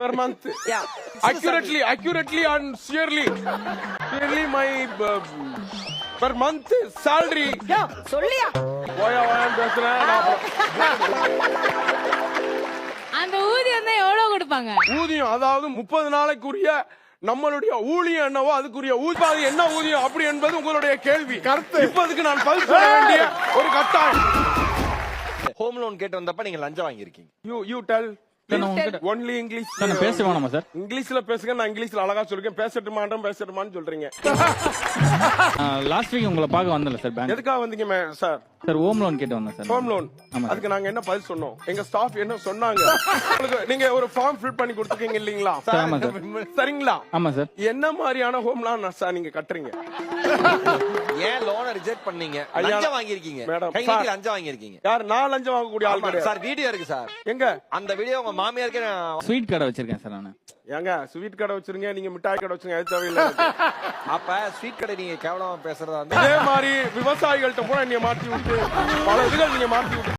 per month. Yeah. Accurately and surely my per month salary. யோ, சொல்லியா? போயா பேசுறேன். அந்த ஊதியம் தான் எவ்வளவு கொடுப்பாங்க? ஊதியம் அதாவது 30 நாளைக்குரிய நம்மளுடைய ஊழியம் என்னவோ அதுக்குரிய ஊதியம் என்ன ஊதியம் அப்படி என்பது உங்களுடைய கேள்வி. கருத்து இப்போதுக்கு நான் பதில் சொல்ல வேண்டிய ஒரு கட்டாயம். ஹோம் லோன் கேட்டு வந்தப்ப நீங்க லஞ்சம் வாங்கியிருக்கீங்க. You tell. Please tell. Only English பேச வேணாமா சார்? இங்கிலீஷ்ல பேசுங்க. நான் இங்கிலீஷ்ல அழகா சொல்றேன். பேசட்டுமான்னு சொல்றீங்க. லாஸ்ட் வீக் உங்களை பார்க்க வந்தல சார் பேங்க். எதுக்காக வந்தீங்க சார்? சார் ஹோம் லோன் கேட்டு வந்தேன் சார். Home loan. அதுக்கு நாங்க என்ன பதில் சொன்னோம்? எங்க ஸ்டாஃப் என்ன சொன்னாங்க? உங்களுக்கு நீங்க ஒரு ஃபார்ம் ஃபில் பண்ணி கொடுத்துருக்கீங்க இல்லீங்களா? ஆமா சார். சரிங்களா? ஆமா சார். என்ன மாதிரியான ஹோம் லோன் சார் நீங்க கட்டுறீங்க? ஏன் லோனை ரிஜெக்ட் பண்ணீங்க? ஐயா, லஞ்சம் வாங்கியிருக்கீங்க. மேடம், கை நீட்டி லஞ்சம் வாங்கியிருக்கீங்க. யார்? நான் லஞ்சம் வாங்கக்கூடிய ஆள் கிடையாது சார். வீடியோ இருக்கு சார். எங்க அந்த வீடியோ உங்க மாமியாருக்கு நான் ஸ்வீட் கடை வச்சிருக்கேன் சார் நானு. ஏங்க ஸ்வீட் கடை வச்சிருங்க, நீங்க மிட்டாய் கடை வச்சிருங்க, அது தேவையில்லை. அப்ப ஸ்வீட் கடை நீங்க கேவலமா பேசுறதா இருந்தா இதே மாதிரி விவசாயிகள்ட்ட கூட நீங்க மாற்றி விட்டு பல இதுகள் நீங்க மாற்றி விட்டு